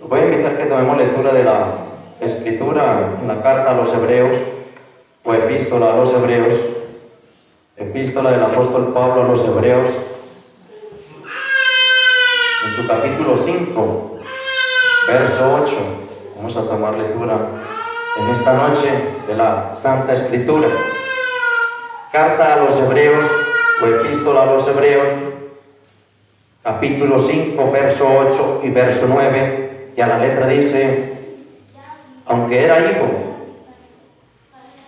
Los voy a invitar que tomemos lectura de la Escritura en la carta a los Hebreos, o epístola a los Hebreos, epístola del apóstol Pablo a los Hebreos, en su capítulo 5, verso 8. Vamos a tomar lectura en esta noche de la Santa Escritura. Carta a los Hebreos, o epístola a los Hebreos, capítulo 5, verso 8 y verso 9, y a la letra dice: aunque era hijo,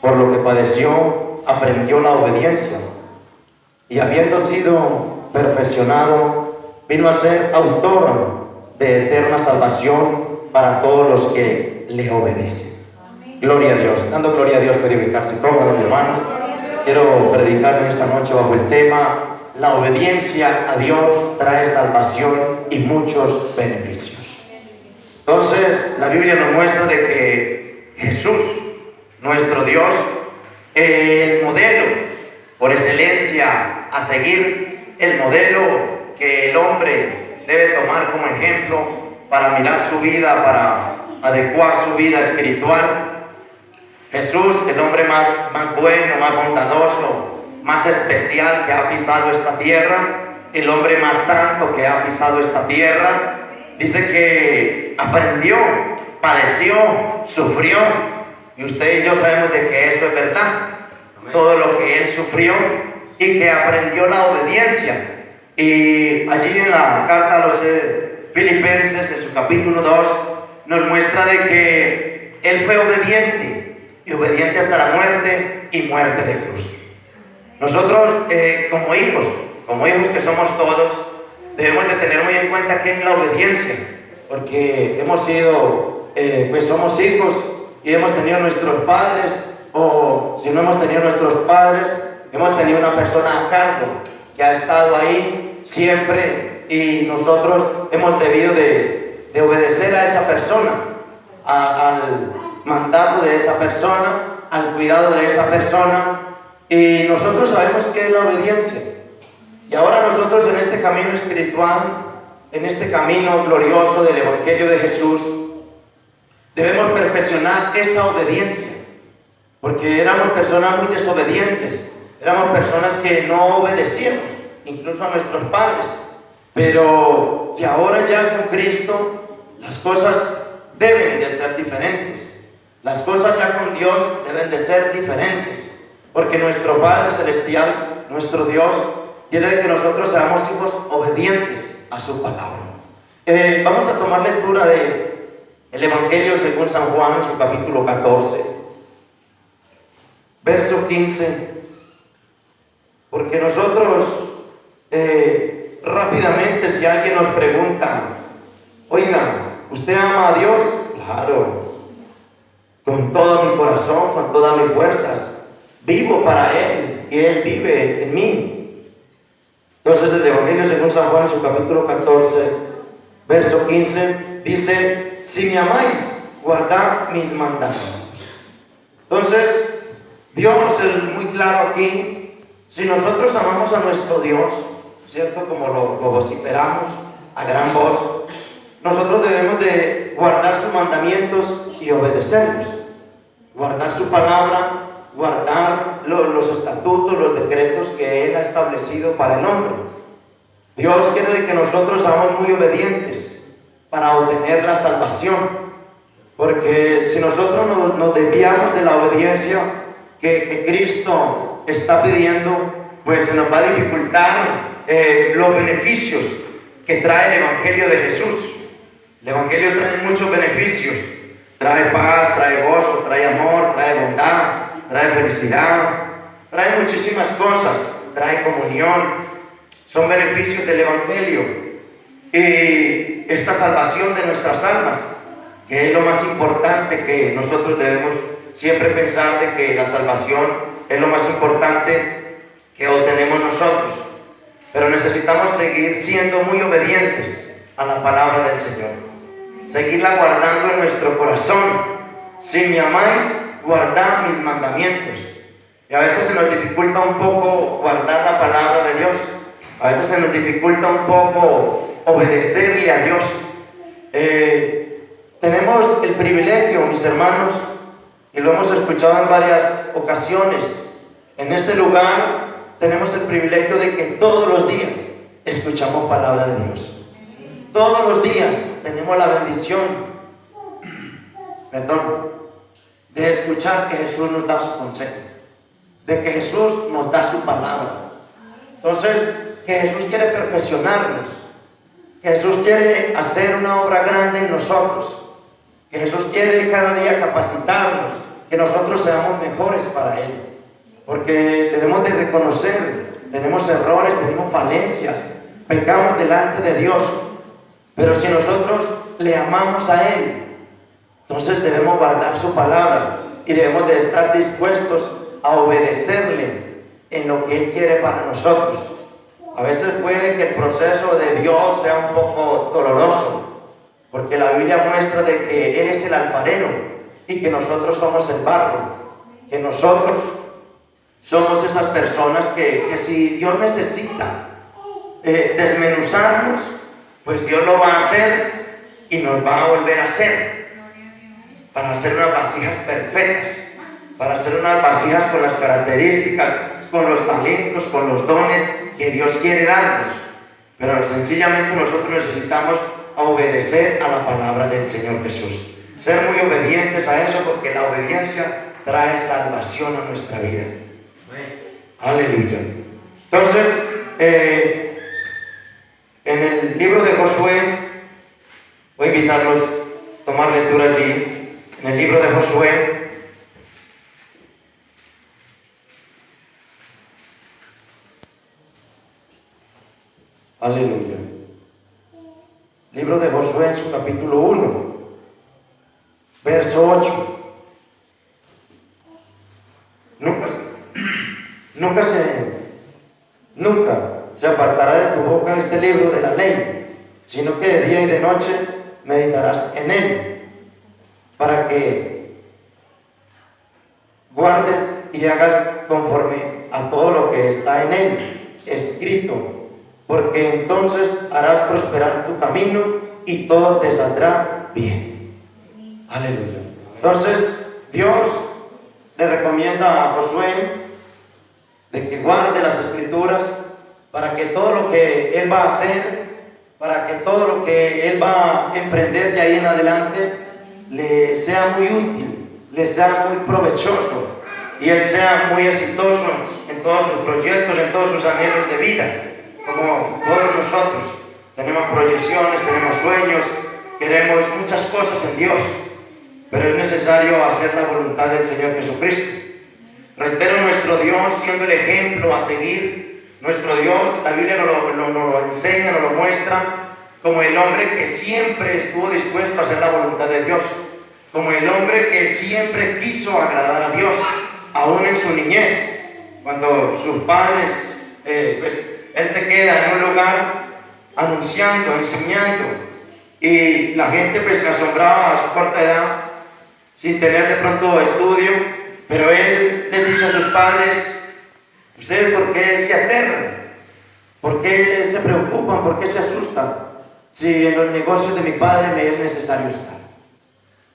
por lo que padeció, aprendió la obediencia, y habiendo sido perfeccionado, vino a ser autor de eterna salvación para todos los que le obedecen. Gloria a Dios. Dando gloria a Dios, puede ubicarse cómodo, mi hermano. Quiero predicar en esta noche bajo el tema: la obediencia a Dios trae salvación y muchos beneficios. Entonces, la Biblia nos muestra de que Jesús, nuestro Dios, el modelo por excelencia a seguir, el modelo que el hombre debe tomar como ejemplo para mirar su vida, para adecuar su vida espiritual. Jesús, el hombre más bueno, más bondadoso, más especial que ha pisado esta tierra, el hombre más santo que ha pisado esta tierra, dice que aprendió, padeció, sufrió, y usted y yo sabemos de que eso es verdad. Todo lo que él sufrió y que aprendió la obediencia. Y allí en la carta a los Filipenses, en su capítulo 2, nos muestra de que él fue obediente, y obediente hasta la muerte, y muerte de cruz. Nosotros como hijos que somos todos, debemos de tener muy en cuenta qué es la obediencia, porque hemos sido, pues somos hijos y hemos tenido nuestros padres, o si no hemos tenido nuestros padres, hemos tenido una persona a cargo que ha estado ahí siempre, y nosotros hemos debido de obedecer a esa persona, al mandato de esa persona, al cuidado de esa persona, y nosotros sabemos qué es la obediencia. Y ahora nosotros en este camino espiritual, en este camino glorioso del Evangelio de Jesús, debemos perfeccionar esa obediencia, porque éramos personas muy desobedientes, éramos personas que no obedecíamos, incluso a nuestros padres, pero que ahora ya con Cristo las cosas deben de ser diferentes. Las cosas ya con Dios deben de ser diferentes, porque nuestro Padre Celestial, nuestro Dios, quiere que nosotros seamos hijos obedientes a su palabra. Vamos a tomar lectura de el Evangelio según San Juan, en su capítulo 14, verso 15, porque nosotros rápidamente, si alguien nos pregunta: oiga, ¿usted ama a Dios? Claro, con todo mi corazón, con todas mis fuerzas, vivo para Él y Él vive en mí. Entonces el Evangelio según San Juan, en su capítulo 14, verso 15, dice: si me amáis, guardad mis mandamientos. Entonces Dios es muy claro aquí. Si nosotros amamos a nuestro Dios, ¿cierto? Como lo vociferamos a gran voz, nosotros debemos de guardar sus mandamientos y obedecerlos, guardar su palabra, guardar los estatutos, los decretos que Él ha establecido para el hombre. Dios quiere que nosotros seamos muy obedientes para obtener la salvación, porque si nosotros nos desviamos de la obediencia que Cristo está pidiendo, pues se nos va a dificultar los beneficios que trae el Evangelio de Jesús. El Evangelio trae muchos beneficios: trae paz, trae gozo, trae amor, trae bondad, trae felicidad, trae muchísimas cosas, trae comunión. Son beneficios del Evangelio, y esta salvación de nuestras almas, que es lo más importante, que nosotros debemos siempre pensar de que la salvación es lo más importante que obtenemos nosotros, pero necesitamos seguir siendo muy obedientes a la palabra del Señor, seguirla guardando en nuestro corazón. Si me amáis, guardad mis mandamientos. Y a veces se nos dificulta un poco guardar la palabra de Dios, a veces se nos dificulta un poco obedecerle a Dios. el privilegio, mis hermanos, y lo hemos escuchado en varias ocasiones. En este lugar tenemos el privilegio de que todos los días escuchamos palabra de Dios. Todos los días tenemos la bendición, de escuchar que Jesús nos da su consejo, de que Jesús nos da su palabra. Entonces, que Jesús quiere perfeccionarnos, que Jesús quiere hacer una obra grande en nosotros, que Jesús quiere cada día capacitarnos, que nosotros seamos mejores para Él, porque debemos de reconocer, tenemos errores, tenemos falencias, pecamos delante de Dios, pero si nosotros le amamos a Él, entonces debemos guardar su palabra y debemos de estar dispuestos a obedecerle en lo que Él quiere para nosotros. A veces puede que el proceso de Dios sea un poco doloroso, porque la Biblia muestra de que Él es el alfarero y que nosotros somos el barro, que nosotros somos esas personas que si Dios necesita desmenuzarnos, pues Dios lo va a hacer y nos va a volver a hacer, para hacer unas vasijas perfectas, para hacer unas vasijas con las características, con los talentos, con los dones que Dios quiere darnos. Pero sencillamente nosotros necesitamos obedecer a la palabra del Señor Jesús, ser muy obedientes a eso, porque la obediencia trae salvación a nuestra vida. Aleluya. Entonces, en el libro de Josué, voy a invitarlos a tomar lectura allí. En el libro de Josué, aleluya. Libro de Josué en su capítulo 1, verso 8. Nunca se apartará de tu boca este libro de la ley, sino que de día y de noche meditarás en él, para que guardes y hagas conforme a todo lo que está en él escrito, porque entonces harás prosperar tu camino y todo te saldrá bien. Aleluya. Entonces Dios le recomienda a Josué de que guarde las escrituras, para que todo lo que él va a hacer, para que todo lo que él va a emprender de ahí en adelante le sea muy útil, le sea muy provechoso y él sea muy exitoso en todos sus proyectos, en todos sus anhelos de vida. Como todos nosotros tenemos proyecciones, tenemos sueños, queremos muchas cosas en Dios, pero es necesario hacer la voluntad del Señor Jesucristo. Reitero, nuestro Dios siendo el ejemplo a seguir. Nuestro Dios, la Biblia nos lo enseña, nos lo muestra como el hombre que siempre estuvo dispuesto a hacer la voluntad de Dios, como el hombre que siempre quiso agradar a Dios, aún en su niñez, cuando sus padres, él se queda en un lugar anunciando, enseñando, y la gente se asombraba a su corta edad, sin tener de pronto estudio, pero él les dice a sus padres: ¿ustedes por qué se aterran? ¿Por qué se preocupan? ¿Por qué se asustan? Si en los negocios de mi Padre me es necesario estar.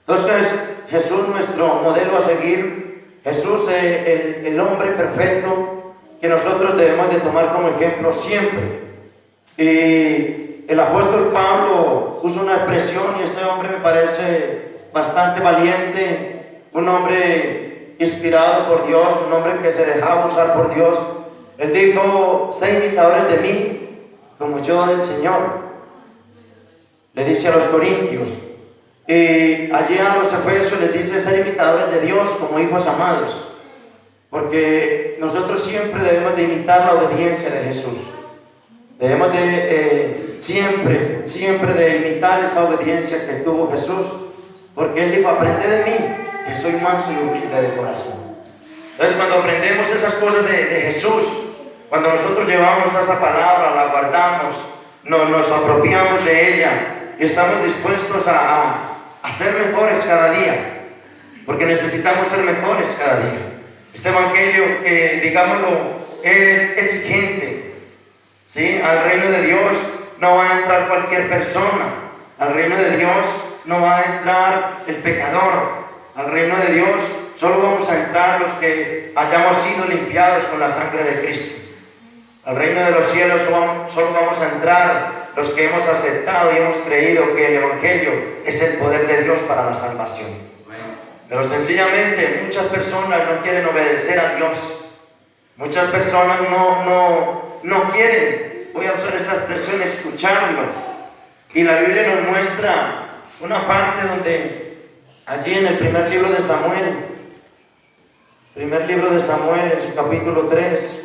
Entonces Jesús, nuestro modelo a seguir, Jesús, el hombre perfecto que nosotros debemos de tomar como ejemplo siempre. Y el apóstol Pablo usa una expresión, y ese hombre me parece bastante valiente, un hombre inspirado por Dios, un hombre que se dejaba usar por Dios. Él dijo: sé imitadores de mí como yo del Señor, le dice a los corintios. Y allí a los efesios les dice: ser imitadores de Dios como hijos amados, porque nosotros siempre debemos de imitar la obediencia de Jesús. Debemos de siempre de imitar esa obediencia que tuvo Jesús, porque Él dijo: aprended de mí, que soy manso y humilde de corazón. Entonces, cuando aprendemos esas cosas de Jesús, cuando nosotros llevamos esa palabra, la guardamos, nos apropiamos de ella y estamos dispuestos a ser mejores cada día, porque necesitamos ser mejores cada día. Este evangelio, que digámoslo, es exigente, ¿sí? Al reino de Dios no va a entrar cualquier persona. Al reino de Dios no va a entrar el pecador. Al reino de Dios solo vamos a entrar los que hayamos sido limpiados con la sangre de Cristo. Al reino de los cielos solo vamos a entrar los que hemos aceptado y hemos creído que el Evangelio es el poder de Dios para la salvación. Pero sencillamente muchas personas no quieren obedecer a Dios. Muchas personas no quieren, voy a usar esta expresión, escucharlo. Y la Biblia nos muestra una parte donde, allí en el primer libro de Samuel, en su capítulo 3,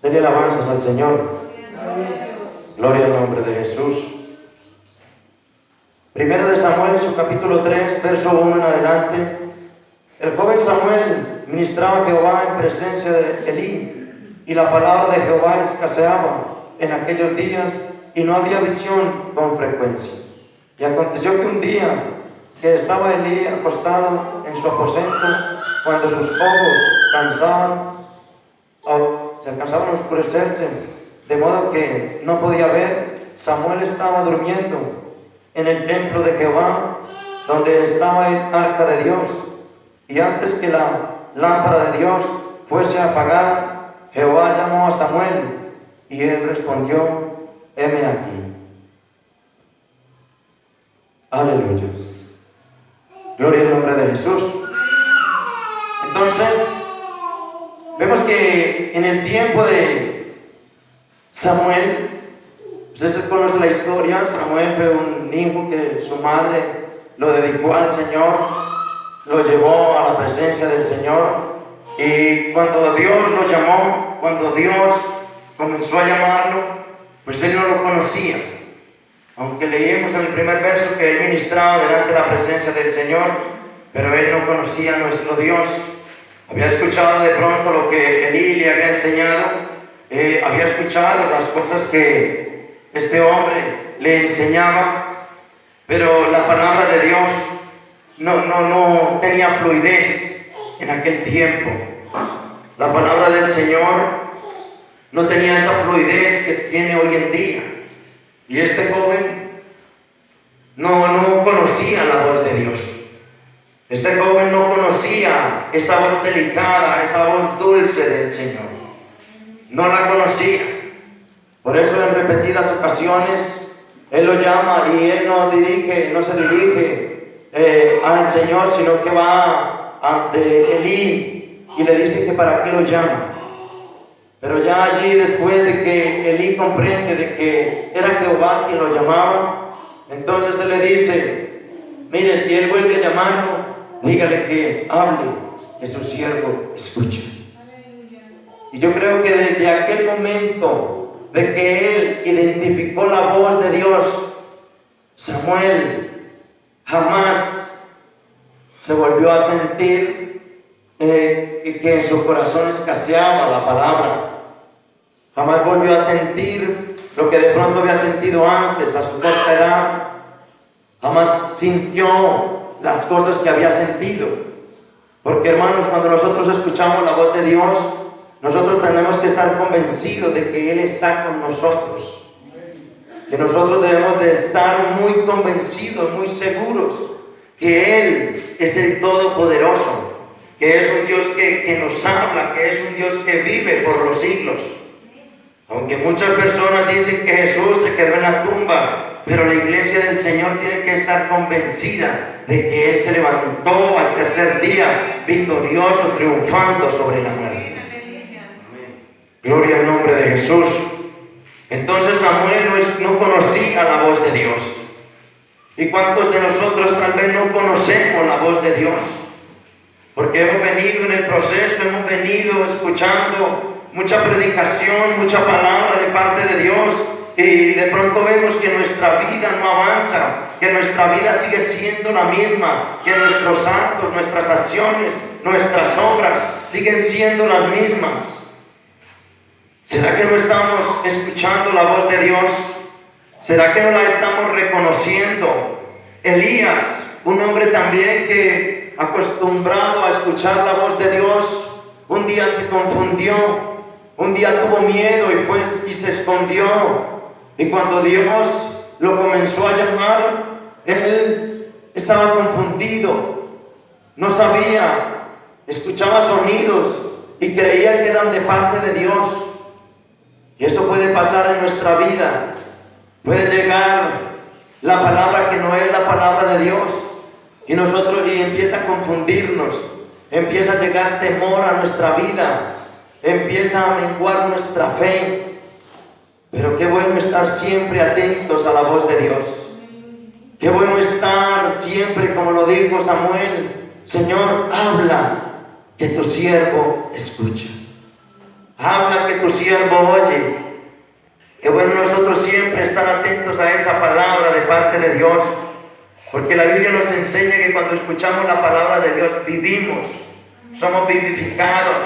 dele alabanzas al Señor. Gloria al nombre de Jesús. Primero de Samuel en su capítulo 3, verso 1 en adelante. El joven Samuel ministraba a Jehová en presencia de Elí, y la palabra de Jehová escaseaba en aquellos días, y no había visión con frecuencia. Y aconteció que un día que estaba Elí acostado en su aposento, cuando sus ojos se alcanzaban a oscurecerse, de modo que no podía ver, Samuel estaba durmiendo en el templo de Jehová, donde estaba el arca de Dios. Y antes que la lámpara de Dios fuese apagada, Jehová llamó a Samuel, y él respondió: heme aquí. Aleluya. Gloria al nombre de Jesús. Entonces, vemos que en el tiempo de Samuel, usted conoce la historia. Samuel fue un hijo que su madre lo dedicó al Señor, lo llevó a la presencia del Señor, y cuando Dios lo llamó, cuando Dios comenzó a llamarlo, pues él no lo conocía. Aunque leímos en el primer verso que él ministraba delante de la presencia del Señor, pero él no conocía a nuestro Dios. Había escuchado de pronto lo que Elí le había enseñado, había escuchado las cosas que este hombre le enseñaba, pero la palabra de Dios no tenía fluidez en aquel tiempo. La palabra del Señor no tenía esa fluidez que tiene hoy en día. Y este joven no conocía la voz de Dios. Este joven no conocía esa voz delicada, esa voz dulce del Señor. No la conocía. Por eso en repetidas ocasiones él lo llama, y él no se dirige al Señor, sino que va ante Elí y le dice que para qué lo llama. Pero ya allí, después de que Elí comprende de que era Jehová quien lo llamaba, entonces él le dice: mire, si él vuelve a llamarlo, dígale que hable, que su siervo escuche. Y yo creo que desde aquel momento de que él identificó la voz de Dios, Samuel jamás se volvió a sentir que en su corazón escaseaba la palabra. Jamás volvió a sentir lo que de pronto había sentido antes a su corta edad. Jamás sintió las cosas que había sentido. Porque, hermanos, cuando nosotros escuchamos la voz de Dios, nosotros tenemos que estar convencidos de que Él está con nosotros. Que nosotros debemos de estar muy convencidos, muy seguros que Él es el Todopoderoso, que es un Dios que nos habla, que es un Dios que vive por los siglos. Aunque muchas personas dicen que Jesús se quedó en la tumba, pero la iglesia del Señor tiene que estar convencida de que Él se levantó al tercer día, victorioso, triunfando sobre la muerte. Gloria al nombre de Jesús. Entonces Samuel no conocía la voz de Dios. ¿Y cuántos de nosotros tal vez no conocemos la voz de Dios? Porque hemos venido en el proceso, hemos venido escuchando mucha predicación, mucha palabra de parte de Dios, y de pronto vemos que nuestra vida no avanza, que nuestra vida sigue siendo la misma, que nuestros actos, nuestras acciones, nuestras obras siguen siendo las mismas. ¿Será que no estamos escuchando la voz de Dios? ¿Será que no la estamos reconociendo? Elías, un hombre también que acostumbrado a escuchar la voz de Dios, día se confundió, un día tuvo miedo y se escondió. Y cuando Dios lo comenzó a llamar, él estaba confundido, no sabía, escuchaba sonidos y creía que eran de parte de Dios. Y eso puede pasar en nuestra vida. Puede llegar la palabra que no es la palabra de Dios y empieza a confundirnos, empieza a llegar temor a nuestra vida, empieza a menguar nuestra fe. Pero qué bueno estar siempre atentos a la voz de Dios. Qué bueno estar siempre, como lo dijo Samuel: Señor, habla, que tu siervo escucha. Habla, que tu siervo oye. Qué bueno nosotros siempre estar atentos a esa palabra de parte de Dios, porque la Biblia nos enseña que cuando escuchamos la palabra de Dios vivimos, somos vivificados,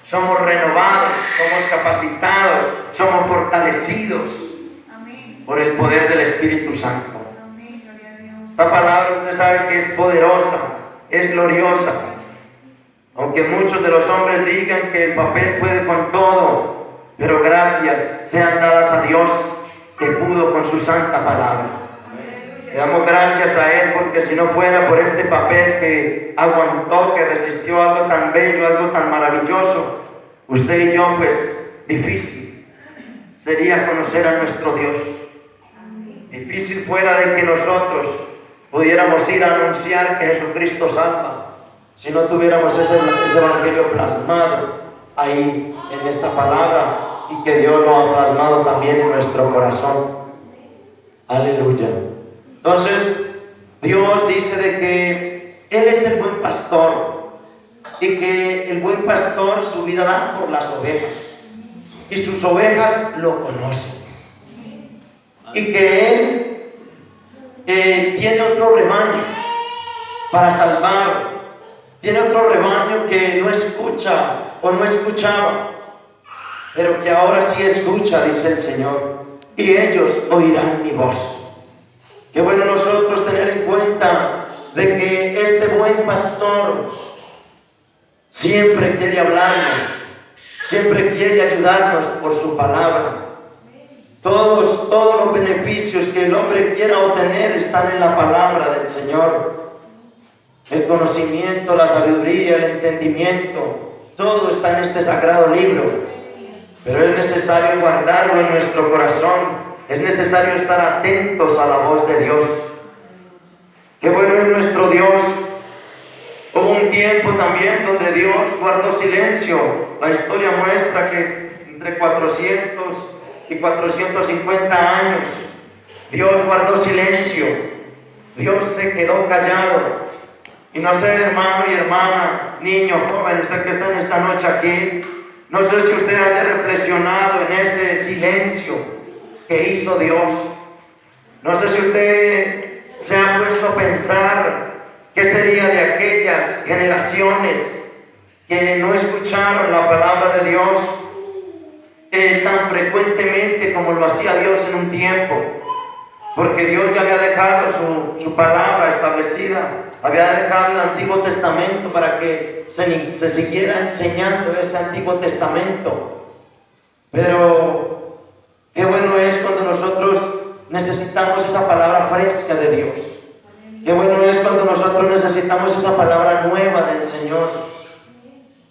somos renovados, somos capacitados, somos fortalecidos. Amén. Por el poder del Espíritu Santo. Amén. Gloria a Dios. Esta palabra usted sabe que es poderosa, es gloriosa. Aunque muchos de los hombres digan que el papel puede con todo, pero gracias sean dadas a Dios que pudo con su santa palabra. Le damos gracias a Él, porque si no fuera por este papel que aguantó, que resistió algo tan bello, algo tan maravilloso, usted y yo, pues, difícil sería conocer a nuestro Dios. Difícil fuera de que nosotros pudiéramos ir a anunciar que Jesucristo salva, si no tuviéramos ese evangelio plasmado ahí en esta palabra, y que Dios lo ha plasmado también en nuestro corazón. Aleluya. Entonces, Dios dice de que Él es el buen pastor, y que el buen pastor su vida da por las ovejas, y sus ovejas lo conocen, y que Él tiene otro rebaño para salvar, tiene otro rebaño que no escucha o no escuchaba, pero que ahora sí escucha, dice el Señor, y ellos oirán mi voz. Qué bueno nosotros tener en cuenta de que este buen pastor siempre quiere hablarnos, siempre quiere ayudarnos por su palabra. Todos los beneficios que el hombre quiera obtener están en la palabra del Señor. El conocimiento, la sabiduría, el entendimiento, todo está en este sagrado libro. Pero es necesario guardarlo en nuestro corazón. Es necesario estar atentos a la voz de Dios. Qué bueno es nuestro Dios. Hubo un tiempo también donde Dios guardó silencio. La historia muestra que entre 400 y 450 años Dios guardó silencio. Dios se quedó callado. Y no sé, hermano y hermana, niño, joven, usted que está en esta noche aquí, no sé si usted haya reflexionado en ese silencio que hizo Dios. No sé si usted se ha puesto a pensar qué sería de aquellas generaciones que no escucharon la palabra de Dios tan frecuentemente como lo hacía Dios en un tiempo. Porque Dios ya había dejado su palabra establecida, había dejado el Antiguo Testamento para que se siguiera enseñando ese Antiguo Testamento. Pero qué bueno es cuando nosotros necesitamos esa palabra fresca de Dios. Qué bueno es cuando nosotros necesitamos esa palabra nueva del Señor.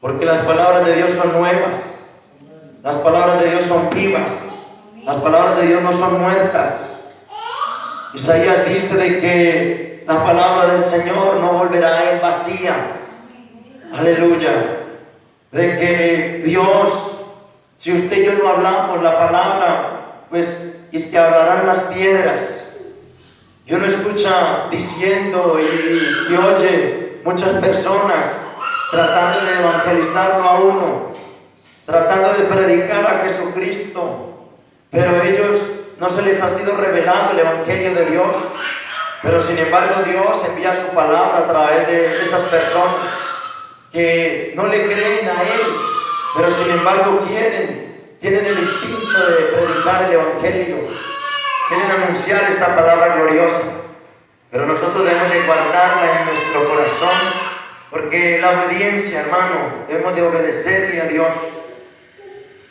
Porque las palabras de Dios son nuevas, las palabras de Dios son vivas, las palabras de Dios no son muertas. Isaías dice de que la palabra del Señor no volverá a él vacía. Aleluya. De que Dios, si usted y yo no hablamos la palabra, pues es que hablarán las piedras. Yo no escucha diciendo y oye muchas personas tratando de evangelizarlo a uno, tratando de predicar a Jesucristo, pero ellos no se les ha sido revelado el evangelio de Dios. Pero sin embargo Dios envía su palabra a través de esas personas que no le creen a Él, pero sin embargo tienen el instinto de predicar el evangelio, quieren anunciar esta palabra gloriosa. Pero nosotros debemos de guardarla en nuestro corazón Porque la obediencia, hermano, debemos de obedecerle a Dios.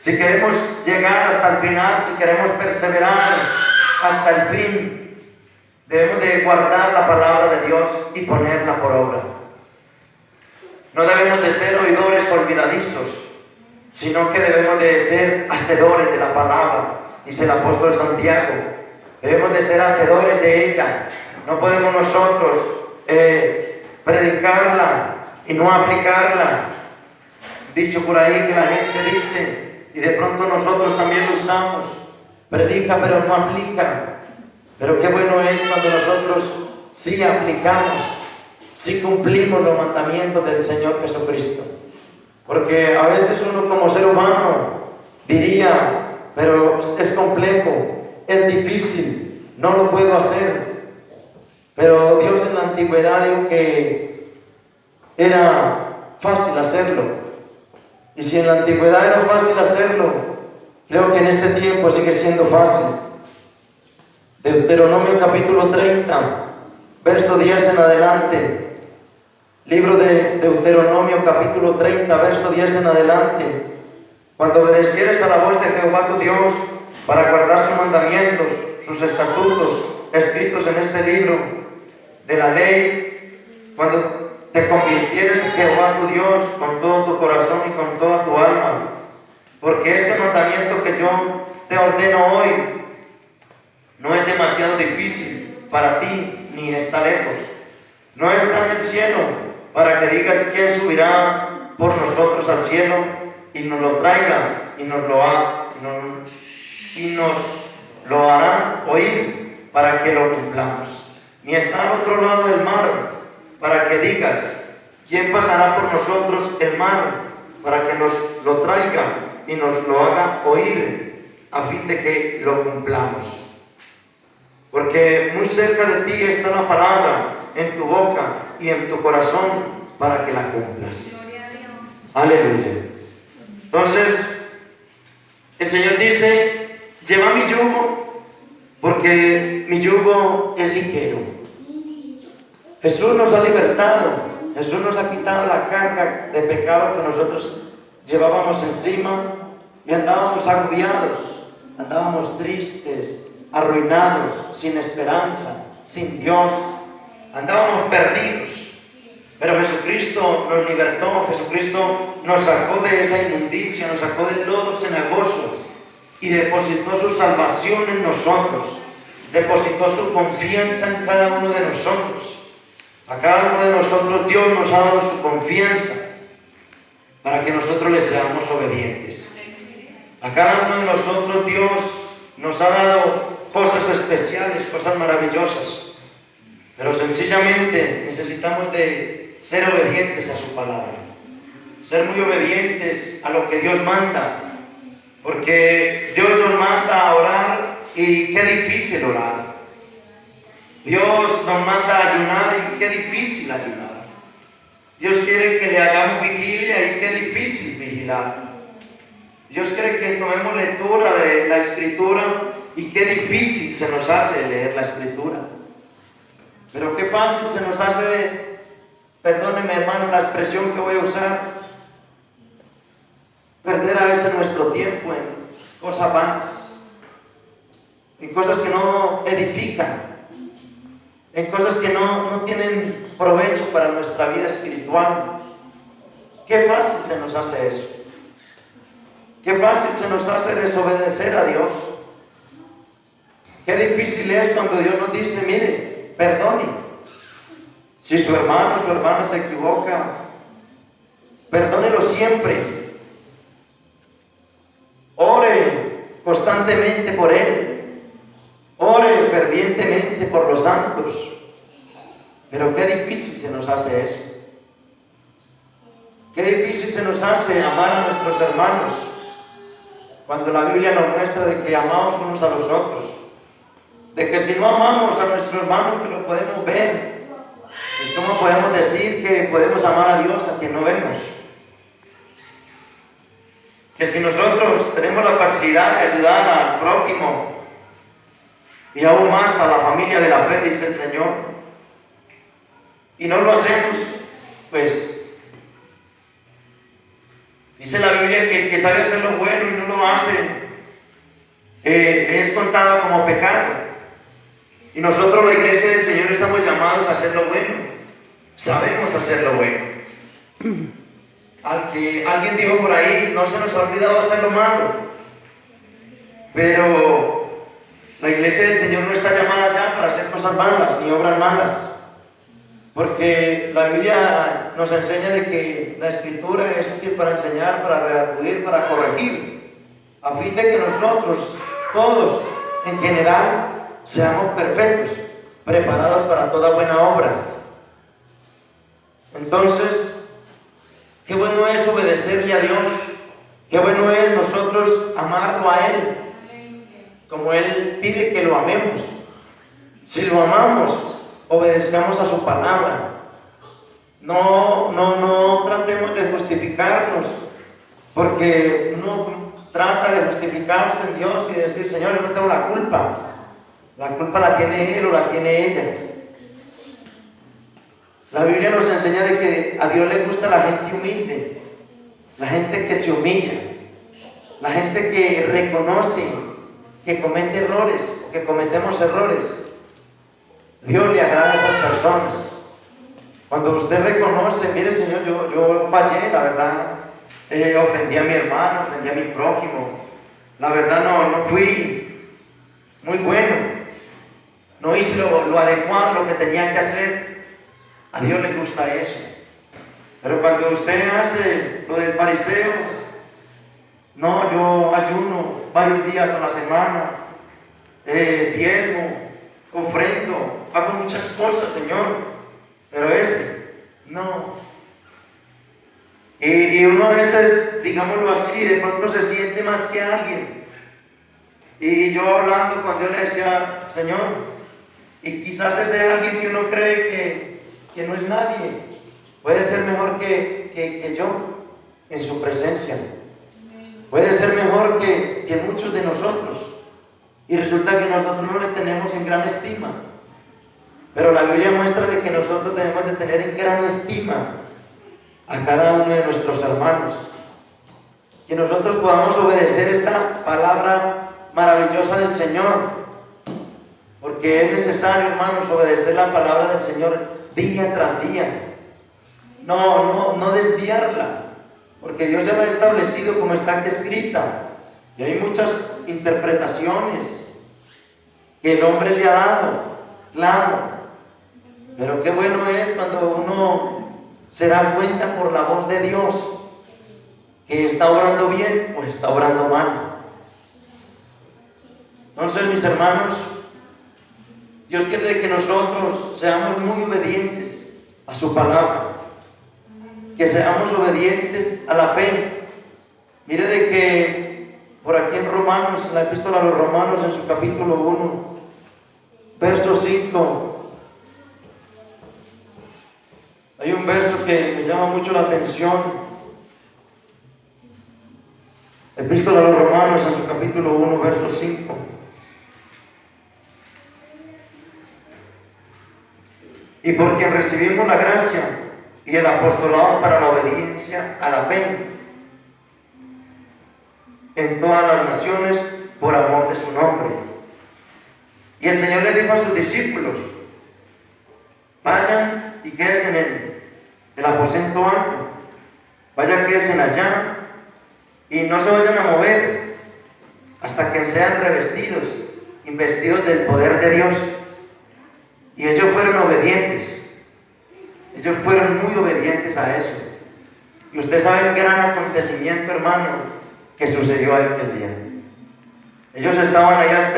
Si queremos llegar hasta el final, si queremos perseverar hasta el fin, debemos de guardar la palabra de Dios y ponerla por obra. No debemos de ser oidores olvidadizos, sino que debemos de ser hacedores de la palabra, dice el apóstol Santiago. Debemos de ser hacedores de ella. No podemos nosotros predicarla y no aplicarla. Dicho por ahí que la gente dice, y de pronto nosotros también lo usamos: predica pero no aplica. Pero qué bueno es cuando nosotros sí aplicamos, sí cumplimos los mandamientos del Señor Jesucristo. Porque a veces uno como ser humano diría, pero es complejo, es difícil, no lo puedo hacer. Pero Dios en la antigüedad dijo que era fácil hacerlo. Y si en la antigüedad era fácil hacerlo, creo que en este tiempo sigue siendo fácil. Deuteronomio capítulo 30, verso 10 en adelante. Libro de Deuteronomio capítulo 30, verso 10 en adelante. Cuando obedecieres a la voz de Jehová tu Dios para guardar sus mandamientos, sus estatutos, escritos en este libro de la ley, cuando te convirtieres en Jehová tu Dios con todo tu corazón y con toda tu alma, porque este mandamiento que yo te ordeno hoy no es demasiado difícil para ti, ni está lejos, no está en el cielo, para que digas quién subirá por nosotros al cielo y nos lo traiga y nos lo hará oír para que lo cumplamos. Ni está al otro lado del mar, para que digas quién pasará por nosotros el mar, para que nos lo traiga y nos lo haga oír, a fin de que lo cumplamos. Porque muy cerca de ti está la palabra, en tu boca y en tu corazón, para que la cumplas. Aleluya. Entonces, el Señor dice: lleva mi yugo, porque mi yugo es ligero. Jesús nos ha libertado, Jesús nos ha quitado la carga de pecado que nosotros llevábamos encima y andábamos agobiados, andábamos tristes, arruinados, sin esperanza, sin Dios, andábamos perdidos. Pero Jesucristo nos libertó, Jesucristo nos sacó de esa inmundicia, nos sacó del lodo cenagoso y depositó su salvación en nosotros, depositó su confianza en cada uno de nosotros. A cada uno de nosotros Dios nos ha dado su confianza para que nosotros le seamos obedientes. A cada uno de nosotros Dios nos ha dado cosas especiales, cosas maravillosas, pero sencillamente necesitamos de ser obedientes a su palabra, ser muy obedientes a lo que Dios manda, porque Dios nos manda a orar y qué difícil orar. Dios nos manda a ayunar y qué difícil ayunar. Dios quiere que le hagamos vigilia y qué difícil vigilar. Dios quiere que tomemos lectura de la Escritura y qué difícil se nos hace leer la Escritura. Pero qué fácil se nos hace, perdónenme hermano la expresión que voy a usar, perder a veces nuestro tiempo en cosas vanas, en cosas que no edifican, en cosas que no tienen provecho para nuestra vida espiritual. Qué fácil se nos hace eso. Qué fácil se nos hace desobedecer a Dios. Qué difícil es cuando Dios nos dice: mire, perdone. Si su hermano o su hermana se equivoca, perdónelo siempre. Ore constantemente por él. Ore fervientemente por los santos. Pero qué difícil se nos hace eso. Qué difícil se nos hace amar a nuestros hermanos, cuando la Biblia nos muestra de que amamos unos a los otros, de que si no amamos a nuestro hermano que lo podemos ver, pues ¿cómo podemos decir que podemos amar a Dios a quien no vemos? Que si nosotros tenemos la facilidad de ayudar al prójimo y aún más a la familia de la fe, dice el Señor, y no lo hacemos, pues dice la Biblia que el que sabe hacer lo bueno y no lo hace, es contado como pecado. Y nosotros, la iglesia del Señor, estamos llamados a hacer lo bueno. Sabemos hacer lo bueno. Alguien dijo por ahí, no se nos ha olvidado hacer lo malo. Pero la iglesia del Señor no está llamada ya para hacer cosas malas ni obras malas. Porque la Biblia nos enseña de que la Escritura es útil para enseñar, para redarguir, para corregir, a fin de que nosotros, todos en general, seamos perfectos, preparados para toda buena obra. Entonces, qué bueno es obedecerle a Dios, qué bueno es nosotros amarlo a Él, como Él pide que lo amemos. Si lo amamos, obedezcamos a su palabra. No tratemos de justificarnos, porque uno trata de justificarse en Dios y decir, Señor, yo no tengo la culpa. La culpa la tiene Él o la tiene ella. La Biblia nos enseña de que a Dios le gusta la gente humilde, la gente que se humilla, la gente que reconoce que comete errores o que cometemos errores. Dios le agrada a esas personas. Cuando usted reconoce, mire, Señor, yo fallé, la verdad, ofendí a mi hermano, ofendí a mi prójimo, la verdad no fui muy bueno, no hice lo adecuado, lo que tenía que hacer. A Dios le gusta eso. Pero cuando usted hace lo del fariseo, no, yo ayuno varios días a la semana, diezmo, ofrendo, hago muchas cosas, Señor, pero ese, no. Y uno a veces, digámoslo así, de pronto se siente más que alguien. Y yo hablando con Dios le decía, Señor, y quizás ese alguien que uno cree que no es nadie, puede ser mejor que yo en su presencia. Puede ser mejor que muchos de nosotros. Y resulta que nosotros no le tenemos en gran estima. Pero la Biblia muestra de que nosotros debemos de tener en gran estima a cada uno de nuestros hermanos. Que nosotros podamos obedecer esta palabra maravillosa del Señor. Porque es necesario, hermanos, obedecer la palabra del Señor día tras día. No desviarla. Porque Dios ya la ha establecido como está escrita. Y hay muchas interpretaciones que el hombre le ha dado, claro. Pero qué bueno es cuando uno se da cuenta por la voz de Dios que está obrando bien o está obrando mal. Entonces, mis hermanos, Dios quiere que nosotros seamos muy obedientes a su palabra, que seamos obedientes a la fe. Mire de que por aquí en Romanos, en la epístola a los Romanos, en su capítulo 1, verso 5, hay un verso que me llama mucho la atención. Epístola a los Romanos, en su capítulo 1, verso 5. Y porque recibimos la gracia y el apostolado para la obediencia a la fe en todas las naciones por amor de su nombre. Y el Señor le dijo a sus discípulos, vayan y quédense en el aposento alto, vayan, quédense allá y no se vayan a mover hasta que sean revestidos, investidos del poder de Dios. Y ellos fueron obedientes, ellos fueron muy obedientes a eso. Y usted sabe el gran acontecimiento, hermano, que sucedió aquel día. Ellos estaban allá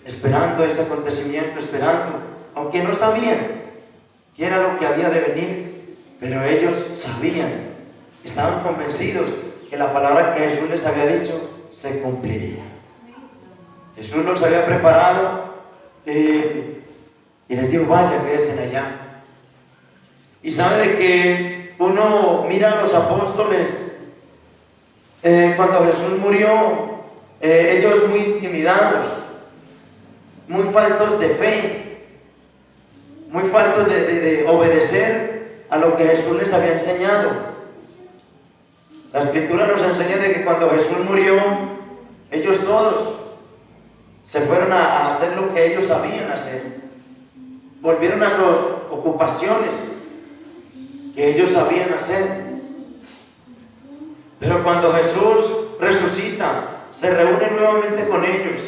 esperando ese acontecimiento, aunque no sabían qué era lo que había de venir, pero ellos sabían, estaban convencidos que la palabra que Jesús les había dicho se cumpliría. Jesús los había preparado y les dijo, vaya, quédense allá. Y sabe de que uno mira a los apóstoles cuando Jesús murió, ellos muy intimidados, muy faltos de fe. muy faltos de obedecer a lo que Jesús les había enseñado. La Escritura nos enseña de que cuando Jesús murió, ellos todos se fueron a hacer lo que ellos sabían hacer. Volvieron a sus ocupaciones que ellos sabían hacer. Pero cuando Jesús resucita, se reúne nuevamente con ellos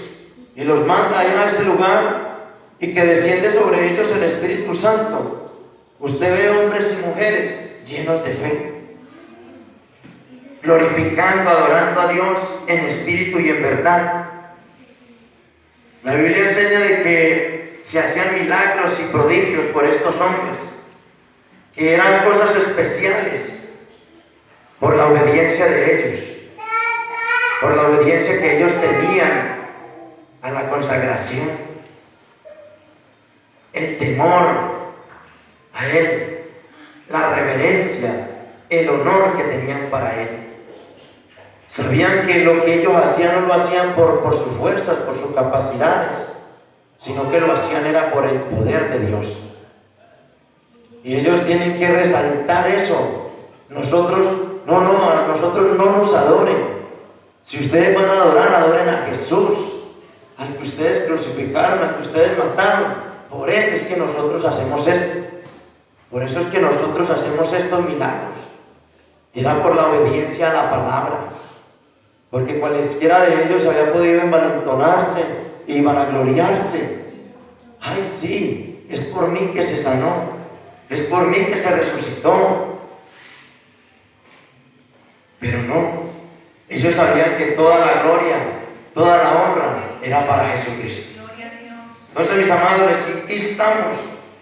y los manda allá a ese lugar, y que desciende sobre ellos el Espíritu Santo. Usted ve hombres y mujeres llenos de fe, glorificando, adorando a Dios en espíritu y en verdad. La Biblia enseña de que se hacían milagros y prodigios por estos hombres, que eran cosas especiales por la obediencia de ellos, por la obediencia que ellos tenían a la consagración, el temor a Él, la reverencia, el honor que tenían para Él. Sabían que lo que ellos hacían no lo hacían por sus fuerzas, por sus capacidades, sino que lo hacían era por el poder de Dios. Y ellos tienen que resaltar eso. A nosotros no nos adoren. Si ustedes van a adorar, adoren a Jesús, al que ustedes crucificaron, al que ustedes mataron. Por eso es que nosotros hacemos esto. Por eso es que nosotros hacemos estos milagros. Era por la obediencia a la palabra. Porque cualesquiera de ellos había podido envalentonarse y vanagloriarse. Ay, sí, es por mí que se sanó. Es por mí que se resucitó. Pero no. Ellos sabían que toda la gloria, toda la honra era para Jesucristo. Entonces, mis amados, les instamos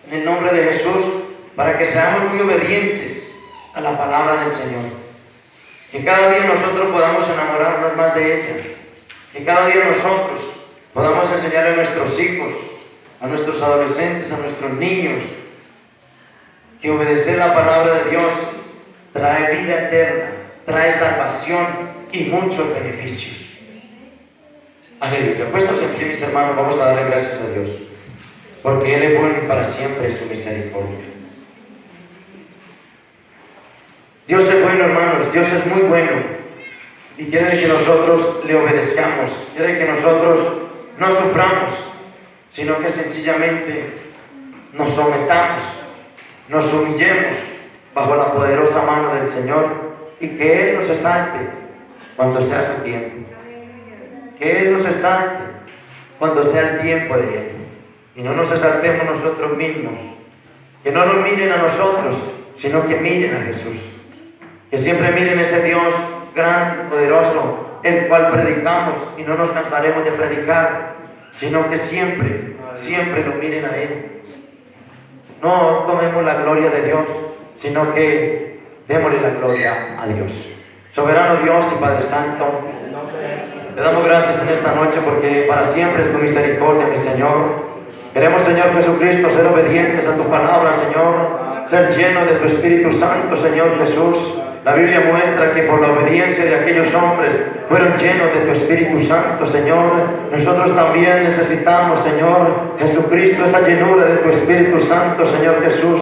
en el nombre de Jesús para que seamos muy obedientes a la palabra del Señor. Que cada día nosotros podamos enamorarnos más de ella. Que cada día nosotros podamos enseñarle a nuestros hijos, a nuestros adolescentes, a nuestros niños, que obedecer la palabra de Dios trae vida eterna, trae salvación y muchos beneficios. Aleluya. Puestos en pie, mis hermanos, vamos a darle gracias a Dios, porque Él es bueno y para siempre es su misericordia. Dios es bueno, hermanos, Dios es muy bueno, y quiere que nosotros le obedezcamos, quiere que nosotros no suframos, sino que sencillamente nos sometamos, nos humillemos bajo la poderosa mano del Señor, y que Él nos exalte cuando sea su tiempo. Que Él nos exalte cuando sea el tiempo de Él, y no nos exaltemos nosotros mismos. Que no nos miren a nosotros, sino que miren a Jesús. Que siempre miren ese Dios grande, poderoso, el cual predicamos, y no nos cansaremos de predicar, sino que siempre lo miren a Él. No tomemos la gloria de Dios, sino que démosle la gloria a Dios. Soberano Dios y Padre Santo, te damos gracias en esta noche porque para siempre es tu misericordia, mi Señor. Queremos, Señor Jesucristo, ser obedientes a tu palabra, Señor, ser llenos de tu Espíritu Santo, Señor Jesús. La Biblia muestra que por la obediencia de aquellos hombres fueron llenos de tu Espíritu Santo, Señor. Nosotros también necesitamos, Señor Jesucristo, esa llenura de tu Espíritu Santo, Señor Jesús.